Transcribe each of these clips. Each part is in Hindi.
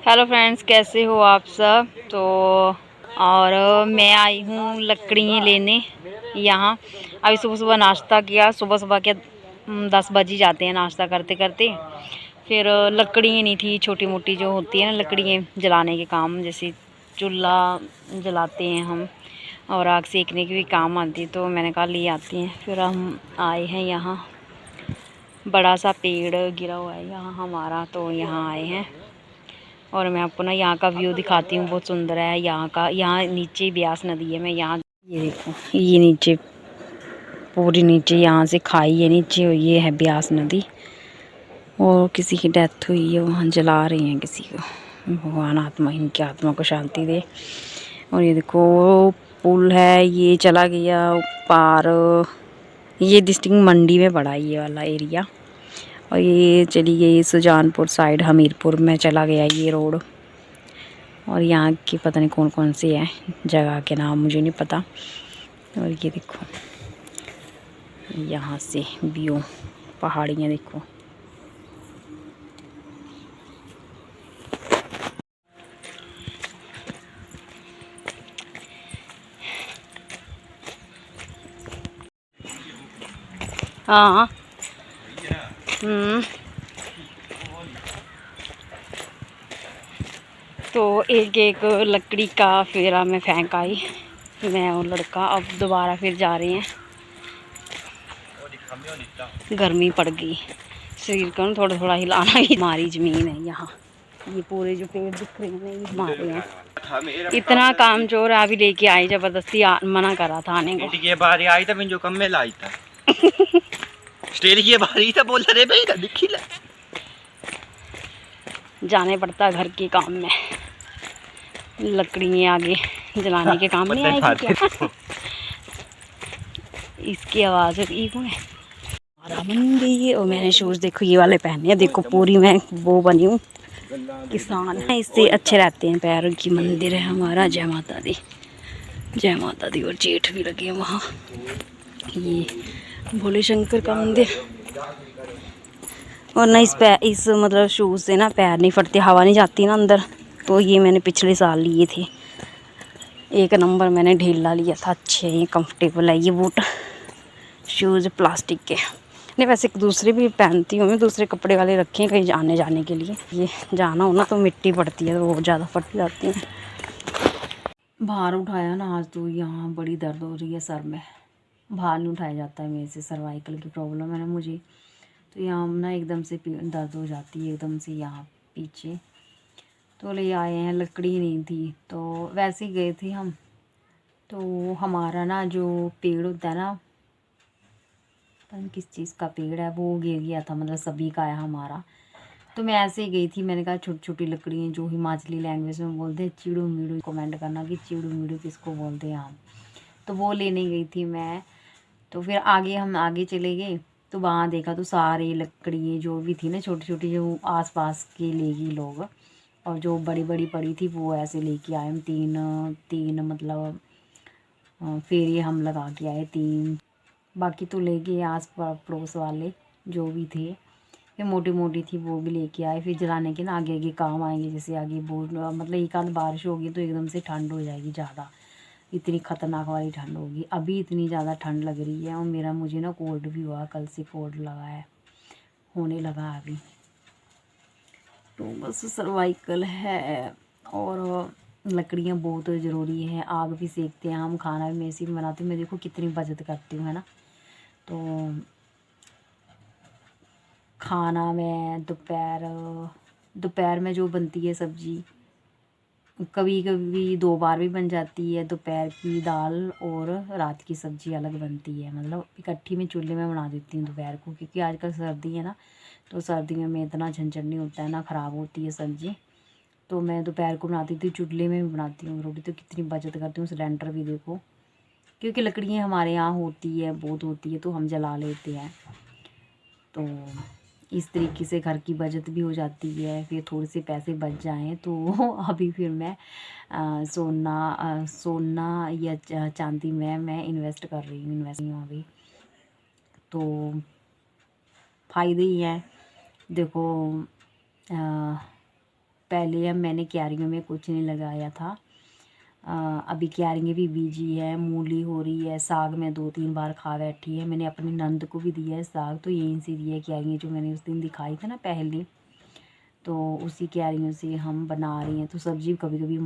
हेलो फ्रेंड्स, कैसे हो आप सब। तो और मैं आई हूँ लकड़ी लेने यहाँ। अभी सुबह सुबह नाश्ता किया। सुबह सुबह के 10 बज ही जाते हैं नाश्ता करते करते। फिर लकड़ी नहीं थी, छोटी मोटी जो होती है ना लकड़ी जलाने के काम, जैसे चूल्हा जलाते हैं हम और आग सेकने की भी काम आती है, तो मैंने कहा ले आती हैं। फिर हम आए हैं यहाँ। बड़ा सा पेड़ गिरा हुआ है यहाँ हमारा, तो यहाँ आए हैं। और मैं आपको ना यहाँ का व्यू दिखाती हूँ, बहुत सुंदर है यहाँ का। यहाँ नीचे ब्यास नदी है। मैं यहाँ, ये देखो, ये नीचे पूरी नीचे यहाँ से खाई है नीचे, और ये है ब्यास नदी। और किसी की डेथ हुई है, वहाँ जला रही हैं किसी को। भगवान आत्मा, इनकी आत्मा को शांति दे। और ये देखो पुल है, ये चला गया पार। ये डिस्ट्रिक्ट मंडी में पड़ा ये वाला एरिया। और ये चली गई सुजानपुर साइड, हमीरपुर में चला गया ये रोड। और यहाँ की पता नहीं कौन कौन सी है जगह के नाम, मुझे नहीं पता। और ये देखो यहाँ से व्यू, पहाड़ियाँ देखो। हाँ। तो एक एक लकड़ी का फेरा में फेंक आई मैं और लड़का। अब दोबारा फिर जा रहे हैं। गर्मी पड़ गई, शरीर को ना थोड़ा थोड़ा हिलाना ही। हमारी ज़मीन है यहाँ, ये पूरे जो पेड़ दिख रहे हैं ये हमारे हैं। इतना काम चोर अभी लेके आई, जबरदस्ती मना करा था आने को। ये बारी आई था, मैं जो कम में लाई था स्टेल की बारी था, बोल रहे भाई ना दिखी ले। जाने पड़ता घर के काम में, लकड़ी आगे जलाने के काम नहीं आएगी क्या। इसकी आवाज़ है मंदी। और मैंने शूज़ देखो ये वाले पहने हैं, देखो पूरी मैं वो बनी हूँ किसान है, इससे अच्छे रहते हैं पैरों की। मंदिर है हमारा, जय माता दी, जय माता दी। और जेठ भी लगे हैं वहाँ, ये भोले शंकर का मंदिर। और ना इस मतलब शूज़ से ना पैर नहीं फटते, हवा नहीं जाती ना अंदर। तो ये मैंने पिछले साल लिए थे, एक नंबर मैंने ढीला लिया था। अच्छे हैं, कंफर्टेबल है ये बूट शूज़ प्लास्टिक के। नहीं वैसे दूसरे भी पहनती हूँ मैं, दूसरे कपड़े वाले रखे हैं कहीं आने जाने के लिए। ये जाना हो ना तो मिट्टी पड़ती है तो बहुत ज़्यादा फट जाती है। भार उठाया ना आज, तो यहाँ बड़ी दर्द हो रही है सर में। भार नहीं उठाया जाता है मेरे से, सर्वाइकल की प्रॉब्लम है ना मुझे, तो यहाँ ना एकदम से दर्द हो जाती है एकदम से यहाँ पीछे। तो ले आए हैं, लकड़ी नहीं थी तो वैसे ही गए थे हम। तो हमारा ना जो पेड़ होता है ना, पता नहीं किस चीज़ का पेड़ है, वो गिर गया था, मतलब सभी का है हमारा। तो मैं ऐसे ही गई थी, मैंने कहा छोटी छोटी लकड़ियाँ जो हिमाचली लैंग्वेज में बोलते हैं चीड़ू मीड़ू, कमेंट करना कि चीड़ू मीड़ू किसको बोलते हैं हम। तो वो लेने गई थी मैं। तो फिर हम आगे चले गए, तो वहाँ देखा तो सारे लकड़ियाँ जो भी थी ना छोटी छोटी, जो आसपास के लेगी लोग, और जो बड़ी बड़ी पड़ी थी वो ऐसे लेके आए हम। तीन तीन मतलब फेरे हम लगा के आए, तीन। बाकी तो ले गए आस पड़ोस वाले जो भी थे। फिर मोटी मोटी थी वो भी लेके आए। फिर जलाने के ना आगे आगे काम आएंगे, जैसे आगे बहुत मतलब एक आध बारिश होगी तो एकदम से ठंड हो जाएगी ज़्यादा, इतनी ख़तरनाक वाली ठंड होगी। अभी इतनी ज़्यादा ठंड लग रही है, और मुझे ना कोल्ड भी हुआ, कल से कोल्ड लगा है, होने लगा अभी। तो बस सर्वाइकल है। और लकड़ियाँ बहुत ज़रूरी हैं, आग भी सेकते हैं हम, खाना भी मैं इसी में बनाती हूँ। मैं देखो कितनी बचत करती हूँ, है ना। तो खाना में दोपहर में जो बनती है सब्ज़ी, कभी कभी 2 बार भी बन जाती है। दोपहर की दाल और रात की सब्ज़ी अलग बनती है, मतलब इकट्ठी में चूल्हे में बना देती हूँ दोपहर को, क्योंकि आजकल सर्दी है ना, तो सर्दियों में इतना झंझट नहीं होता है ना, ख़राब होती है सब्ज़ी। तो मैं दोपहर को बनाती थी, चूल्हे में भी बनाती हूँ रोटी। तो कितनी बचत करती हूँ। सिलेंडर भी देखो, क्योंकि लकड़ियाँ हमारे यहाँ होती है, बहुत होती है, तो हम जला लेते हैं। तो इस तरीके से घर की बचत भी हो जाती है। फिर थोड़े से पैसे बच जाएं तो अभी फिर मैं सोना या चांदी में मैं इन्वेस्ट कर रही हूँ अभी। तो फ़ायदे ही हैं देखो। पहले मैंने क्यारियों में कुछ नहीं लगाया था। अभी क्यारियाँ भी बीजी है, मूली हो रही है, साग में 2-3 बार खा बैठी है। मैंने अपनी नंद को भी दिया है साग, तो यहीं से दिया है क्यारियाँ जो मैंने उस दिन दिखाई थी ना पहले, तो उसी क्यारियों से हम बना रही हैं। तो सब्ज़ी कभी कभी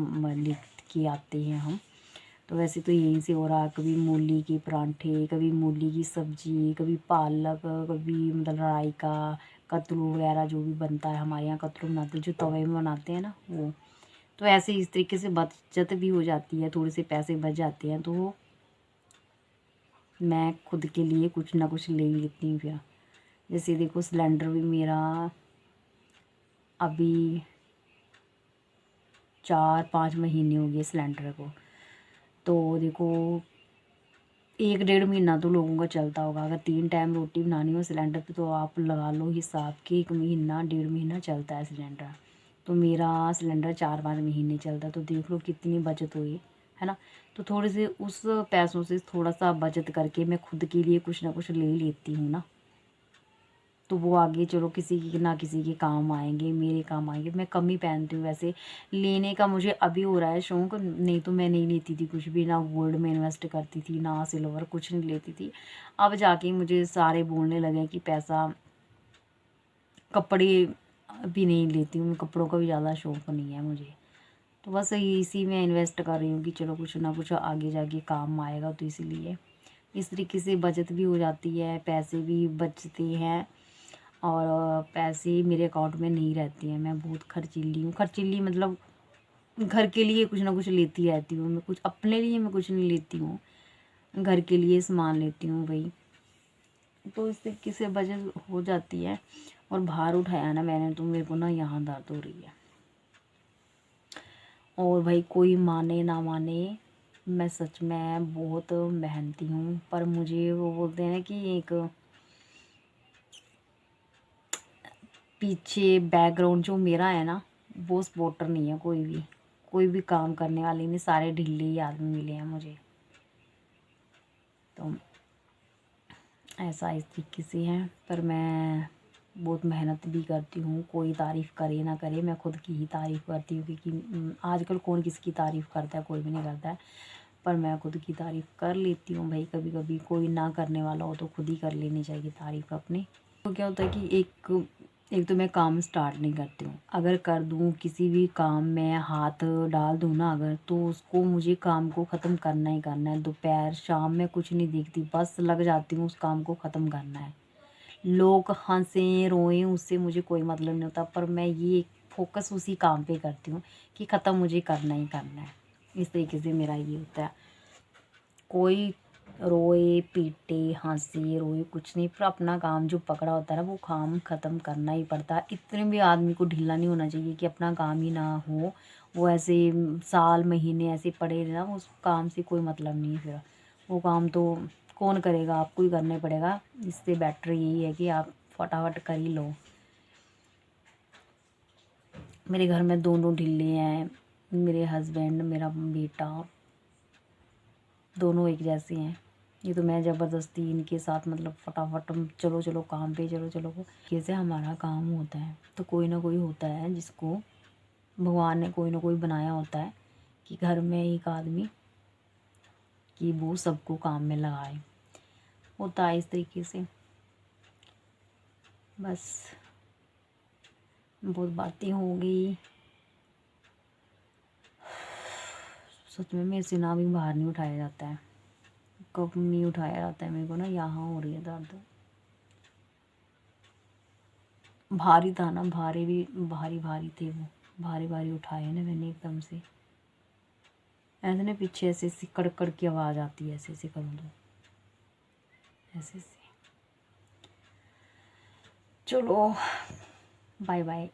लिख के आते हैं हम, तो वैसे तो यहीं से हो रहा। कभी मूली के परांठे, कभी मूली की सब्ज़ी, कभी पालक, कभी मतलब राई का कतरू वगैरह जो भी बनता है। हमारे यहाँ कतरू बनाते हैं जो तवे में बनाते हैं ना, वो। तो ऐसे इस तरीके से बचत भी हो जाती है, थोड़े से पैसे बच जाते हैं, तो मैं खुद के लिए कुछ ना कुछ ले लेती हूँ फिर। जैसे देखो सिलेंडर भी मेरा अभी 4-5 महीने हो गए सिलेंडर को। तो देखो 1-1.5 महीना तो लोगों का चलता होगा। अगर 3 टाइम रोटी बनानी हो सिलेंडर पे, तो आप लगा लो हिसाब कि 1 महीना 1.5 महीना चलता है सिलेंडर। तो मेरा सिलेंडर 4-5 महीने चलता है, तो देख लो कितनी बचत हुई है ना। तो थोड़े से उस पैसों से थोड़ा सा बचत करके मैं खुद के लिए कुछ ना कुछ ले लेती हूँ ना, तो वो आगे चलो किसी की ना किसी के काम आएंगे, मेरे काम आएंगे। मैं कम ही पहनती हूँ वैसे, लेने का मुझे अभी हो रहा है शौक, नहीं तो मैं नहीं लेती थी कुछ भी, ना गोल्ड में इन्वेस्ट करती थी, ना सिल्वर, कुछ नहीं लेती थी। अब जाके मुझे सारे बोलने लगे कि पैसा, कपड़े भी नहीं लेती हूँ मैं, कपड़ों का भी ज़्यादा शौक नहीं है मुझे। तो बस इसी में इन्वेस्ट कर रही हूँ कि चलो कुछ ना कुछ आगे जाके काम आएगा, तो इसीलिए इस तरीके से बचत भी हो जाती है, पैसे भी बचते हैं, और पैसे मेरे अकाउंट में नहीं रहते हैं। मैं बहुत खर्चीली हूँ, खर्चीली मतलब घर के लिए कुछ ना कुछ लेती रहती हूँ मैं, कुछ अपने लिए मैं कुछ नहीं लेती हूँ, घर के लिए सामान लेती हूँ भाई। तो इस तरीके से बचत हो जाती है। और भार उठाया ना मैंने, तो मेरे को ना यहाँ दर्द हो रही है। और भाई कोई माने ना माने, मैं सच में बहुत मेहनती हूँ, पर मुझे वो बोलते हैं कि एक पीछे बैकग्राउंड जो मेरा है ना, वो सपोर्टर नहीं है कोई भी काम करने वाले नहीं, सारे ढीले ही आदमी मिले हैं मुझे। तो ऐसा इस तरीके से है, पर मैं बहुत मेहनत भी करती हूँ। कोई तारीफ़ करे ना करे, मैं खुद की ही तारीफ़ करती हूँ, क्योंकि आजकल कौन किसकी तारीफ़ करता है, कोई भी नहीं करता है। पर मैं खुद की तारीफ़ कर लेती हूँ भाई, कभी कभी कोई ना करने वाला हो तो खुद ही कर लेनी चाहिए तारीफ़ अपनी। तो क्या होता है कि एक तो मैं काम स्टार्ट नहीं करती हूँ, अगर कर दूँ किसी भी काम में हाथ डाल दूँ ना अगर, तो उसको मुझे काम को ख़त्म करना ही करना है। दोपहर शाम में कुछ नहीं देखती, बस लग जाती हूँ उस काम को ख़त्म करना है। लोग हंसें रोएं उससे मुझे कोई मतलब नहीं होता, पर मैं ये फोकस उसी काम पे करती हूँ कि ख़त्म मुझे करना ही करना है। इस तरीके से मेरा ये होता है। कोई रोए पीटे हंसे रोए कुछ नहीं, पर अपना काम जो पकड़ा होता है ना, वो काम ख़त्म करना ही पड़ता है। इतने भी आदमी को ढीला नहीं होना चाहिए कि अपना काम ही ना हो, वो ऐसे साल महीने ऐसे पड़े रहे ना, उस काम से कोई मतलब नहीं है फिर। वो काम तो कौन करेगा, आपको ही करने पड़ेगा। इससे बेटर यही है कि आप फटाफट कर ही लो। मेरे घर में दोनों ढीले हैं, मेरे हस्बैंड, मेरा बेटा, दोनों एक जैसे हैं। ये तो मैं ज़बरदस्ती इनके साथ मतलब फटाफट चलो चलो काम पे, चलो चलो कैसे हमारा काम होता है। तो कोई ना कोई होता है जिसको भगवान ने कोई ना कोई बनाया होता है कि घर में एक आदमी कि वो सबको काम में लगाए, होता है इस तरीके से। बस बहुत बातें हो गई, सच में मेरे से ना भी बाहर नहीं उठाया जाता है, कब नहीं उठाया जाता है मेरे को ना, यहाँ हो रही है दर्द। भारी था ना, भारी भी भारी भारी थे वो, भारी भारी उठाए ना मैंने एकदम से। ऐसे ना पीछे ऐसे ऐसे कड़कड़ की आवाज़ आती है, ऐसे ऐसे करूँ तो ऐसे ऐसे। चलो बाय बाय।